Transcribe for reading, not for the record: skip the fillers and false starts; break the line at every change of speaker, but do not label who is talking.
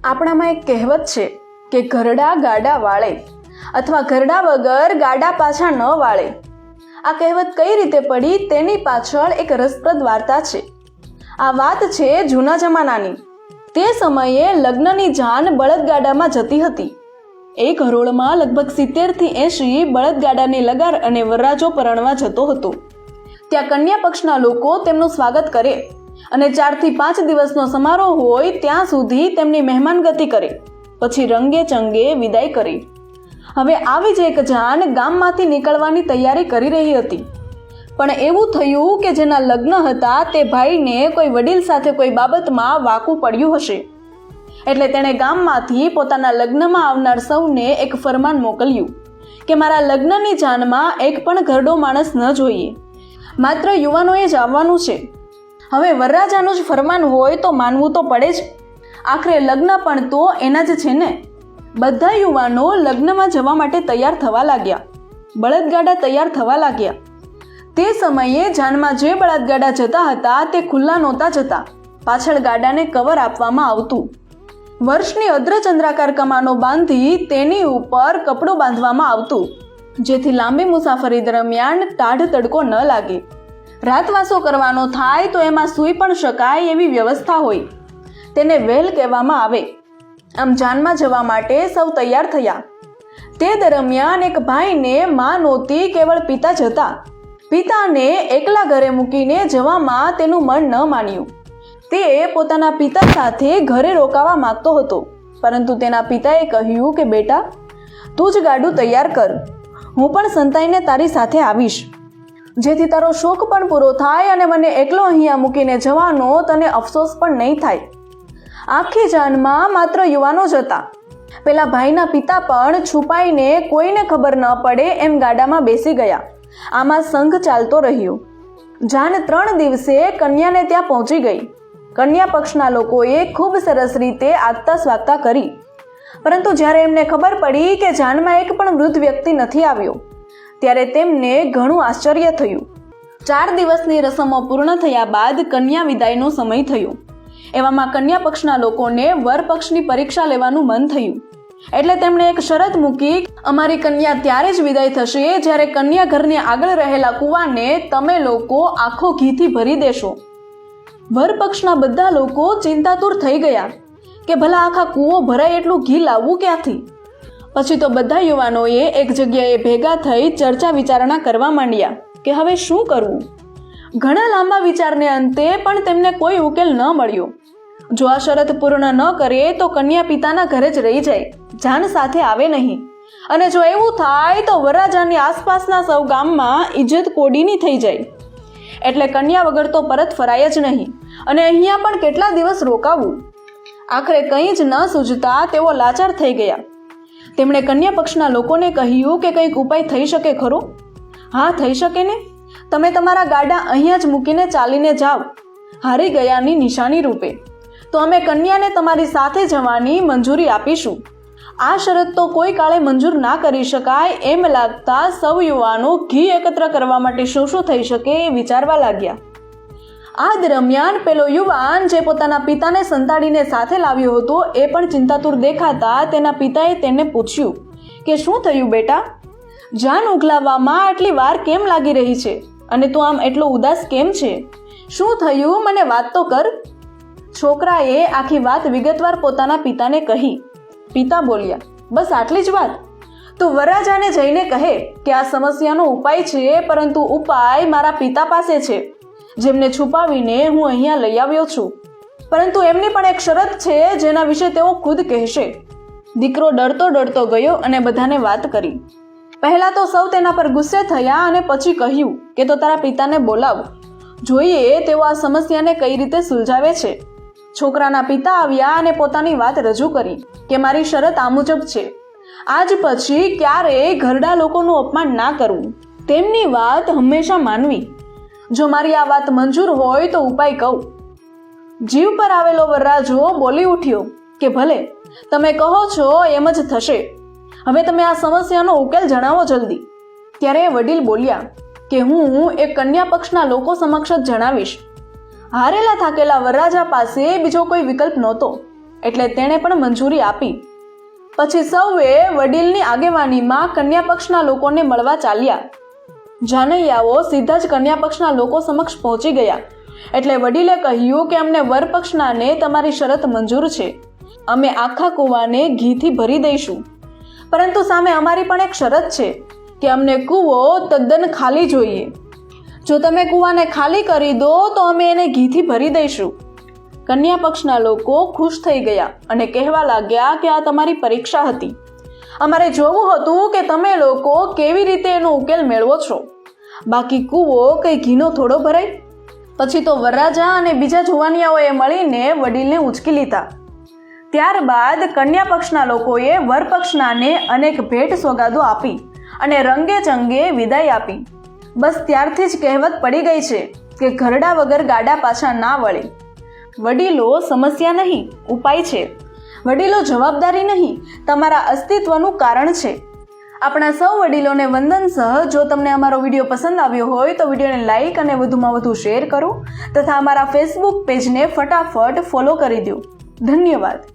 આપણામાં એક કહેવત છે કે ઘરડા ગાડા વાળે અથવા ઘરડા વગર ગાડા પાછા ન વાળે. આ કહેવત કઈ રીતે પડી તેની પાછળ એક રસપ્રદ વાર્તા છે. આ વાત છે જૂના જમાનાની. તે સમયે લગ્નની જાન બળદગાડામાં જતી હતી. એક હરોળમાં લગભગ 70 થી 80 બળદગાડાની લગાર અને વરરાજો પરણવા જતો હતો. ત્યાં કન્યા પક્ષના લોકો તેમનું સ્વાગત કરે અને 4 થી 5 દિવસનો સમારોહ હોય ત્યાં સુધી તેમની મહેમાનગતિ કરે, પછી રંગે ચંગે વિદાય કરે. હવે આવી જ એક જાન ગામમાંથી નીકળવાની તૈયારી કરી રહી હતી. પણ એવું થયું કે જેના લગ્ન હતા તે ભાઈને કોઈ વડીલ સાથે કોઈ બાબતમાં વાકું પડ્યું હશે. એટલે તેણે ગામમાંથી પોતાના લગ્નમાં આવનાર સૌને એક ફરમાન મોકલ્યું કે મારા લગ્નની જાનમાં એક પણ ઘરડો માણસ ન જોઈએ, માત્ર યુવાનોએ જ આવવાનું છે. હવે વરરાજાનું જ ફરમાન હોય તો માનવું તો પડે જ. આખરે લગ્ન પણ તો એના જ છે ને. બધા યુવાનો લગ્નમાં જવા માટે તૈયાર થવા લાગ્યા. બળદગાડા તૈયાર થવા લાગ્યા. તે સમયે જાનમાં જે બળદગાડા જતા હતા તે ખુલ્લા નહોતા જતા. પાછળ ગાડાને કવર આપવામાં આવતું. વર્ષની અર્ધચંદ્રાકાર કમાનો બાંધી તેની ઉપર કપડું બાંધવામાં આવતું, જેથી લાંબી મુસાફરી દરમિયાન ટાઢ તડકો ન લાગે. રાતવાસો કરવાનો થાય તો એમાં સૂઈ પણ શકાય એવી વ્યવસ્થા હોય. તેને વેલ કહેવામાં આવે. આમ જાનમાં જવા માટે સૌ તૈયાર થયા. તે દરમિયાન એક ભાઈને માં નહોતી, કેવળ પિતા જ હતા. પિતાને એકલા ઘરે મૂકીને જવામાં તેનું મન ન માન્યું. તે પોતાના પિતા સાથે ઘરે રોકાવા માંગતો હતો, પરંતુ તેના પિતાએ કહ્યું કે બેટા, તું જ ગાડું તૈયાર કર, હું પણ સંતાઈને તારી સાથે આવીશ, જેથી તારો શોક પણ પૂરો થાય અને મને એકલો અહીંયા મૂકીને જવાનો તને અફસોસ પણ નહીં થાય. આખી જાનમાં માત્ર યુવાનો જ હતા. પેલા ભાઈના પિતા પણ છુપાઈને કોઈને ખબર ન પડે એમ ગાડામાં બેસી ગયા. આમાં સંઘ ચાલતો રહ્યો. જાન 3 દિવસે કન્યાને ત્યાં પહોંચી ગઈ. કન્યા પક્ષના લોકોએ ખૂબ સરસ રીતે આગતા સ્વાગતા કરી, પરંતુ જ્યારે એમને ખબર પડી કે જાનમાં એક પણ વૃદ્ધ વ્યક્તિ નથી આવ્યો, ત્યારે તેમને ઘણું આશ્ચર્ય થયું. 4 દિવસની રસમો પૂર્ણ થયા બાદ કન્યા વિદાયનો સમય થયો. એવામાં કન્યા પક્ષના લોકોને વર પક્ષની પરીક્ષા લેવાનું મન થયું. એટલે તેમણે એક શરત મૂકી, અમારી કન્યા ત્યારે જ વિદાય થશે જ્યારે કન્યા ઘરની આગળ રહેલા કૂવાને તમે લોકો આખો ઘીથી ભરી દેશો. વર પક્ષના બધા લોકો ચિંતાતુર થઈ ગયા કે ભલા આખા કૂવો ભરાય એટલું ઘી લાવવું ક્યાંથી. પછી તો બધા યુવાનોએ એક જગ્યાએ ભેગા થઈ ચર્ચા વિચારણા કરવા માંડ્યા કે હવે શું કરવું. ઘણા લાંબા વિચારને અંતે પણ તેમને કોઈ ઉકેલ ન મળ્યો. જો આ શરત પૂર્ણ ન કરે તો કન્યા પિતાના ઘરે જ રહી જાય, જાન સાથે આવે નહીં. અને જો એવું થાય તો વરરાજાની આસપાસના સૌ ગામમાં ઇજ્જત કોડીની થઈ જાય. એટલે કન્યા વગર તો પરત ફરાય જ નહીં, અને અહીંયા પણ કેટલા દિવસ રોકાવું. આખરે કંઈ જ ન સૂઝતા તેઓ લાચાર થઈ ગયા. તેમણે કન્યા પક્ષના લોકોને કહ્યું કે કંઈક ઉપાય થઈ શકે ખરો? હા, થઈ શકે ને. તમે તમારા ગાડા અહીંયા જ મૂકીને ચાલીને જાઓ, હારી ગયાની નિશાની રૂપે. તો અમે કન્યાને તમારી સાથે જવાની મંજૂરી આપીશું. આ શરત તો કોઈ કાળે મંજૂર ના કરી શકાય એમ લાગતા સૌ યુવાનો ઘી એકત્ર કરવા માટે શું શું થઈ શકે એ વિચારવા લાગ્યા. આ દરમિયાન પેલો યુવાન જે પોતાના પિતાને સંતાડીને સાથે લાવ્યો હતો એ પણ ચિંતાતુર દેખાતા તેના પિતાએ તેને પૂછ્યું કે શું થયું બેટા, જાન ઉઘલાવવામાં આટલી વાર કેમ લાગી રહી છે અને તું આમ એટલો ઉદાસ કેમ છે? શું થયું, મને વાત તો કર. છોકરાએ આખી વાત વિગતવાર પોતાના પિતાને કહી. પિતા બોલ્યા, બસ આટલી જ વાત? તો વરરાજાને જઈને કહે કે આ સમસ્યાનો ઉપાય છે, પરંતુ ઉપાય મારા પિતા પાસે છે, જેમને છુપાવીને હું અહીંયા લઈ આવ્યો છું. પરંતુ એમની પણ એક શરત છે જેના વિશે તેઓ ખુદ કહેશે. દીકરો ડરતો ડરતો ગયો અને બધાને વાત કરી. પહેલા તો સૌ તેના પર ગુસ્સે થયા અને પછી કહ્યું કે તો તારા પિતાને બોલાવ, જોઈએ તેઓ આ સમસ્યાને કઈ રીતે સુલઝાવે છે. છોકરાના પિતા આવ્યા અને પોતાની વાત રજૂ કરી કે મારી શરત આ મુજબ છે, આજ પછી ક્યારેય ઘરડા લોકોનું અપમાન ના કરવું, તેમની વાત હંમેશા માનવી. જો મારી આ વાત મંજૂર હોય તો ઉપાય કહું. જીવ પર આવેલો વરરાજો બોલી ઉઠ્યો કે ભલે, તમે કહો છો એમ જ થશે. હવે તમે આ સમસ્યાનો ઉકેલ જણાવો જલ્દી. ત્યારે વડીલ બોલ્યા કે હું એક કન્યા પક્ષના લોકો સમક્ષ જ જણાવીશ. હારેલા થાકેલા વરરાજા પાસે બીજો કોઈ વિકલ્પ નહોતો, એટલે તેણે પણ મંજૂરી આપી. પછી સૌએ વડીલની આગેવાનીમાં કન્યા પક્ષના લોકોને મળવા ચાલ્યા. જાનૈયાઓ સીધા જ કન્યા પક્ષના લોકો સમક્ષ પહોંચી ગયા. એટલે વડીલે કહ્યું કે અમને વર પક્ષનાને તમારી શરત મંજૂર છે. અમે આખા કૂવાને ઘીથી ભરી દઈશું, પરંતુ સામે અમારી પણ એક શરત છે કે અમને કૂવો તદ્દન ખાલી જોઈએ. જો તમે કૂવાને ખાલી કરી દો તો અમે એને ઘીથી ભરી દઈશું. કન્યા પક્ષના લોકો ખુશ થઈ ગયા અને કહેવા લાગ્યા કે આ તમારી પરીક્ષા હતી. અમારે જોવું હતું કે તમે લોકો કેવી રીતે એનો ઉકેલ મેળવો છો. બાકી કૂવો કઈ ઘીનો થોડો ભરાય. પછી તો વરરાજા અને બીજા જુવાનિયાઓએ મળીને વડીલને ઉંચકી લીધા. ત્યારબાદ કન્યા પક્ષના લોકોએ વર પક્ષનાને અનેક ભેટ સોગાદો આપી અને રંગે ચંગે વિદાય આપી. બસ ત્યારથી જ કહેવત પડી ગઈ છે કે ઘરડા વગર ગાડા પાછા ના વળે. વડીલો સમસ્યા નહીં, ઉપાય છે. વડીલો જવાબદારી નહીં, તમારા અસ્તિત્વનું કારણ છે. આપણા સૌ વડીલોને વંદન સહ. જો તમને અમારો વિડીયો પસંદ આવ્યો હોય તો વિડીયોને લાઇક અને વધુમાં વધુ શેર કરો તથા અમારા ફેસબુક પેજને ફટાફટ ફોલો કરી દો. ધન્યવાદ.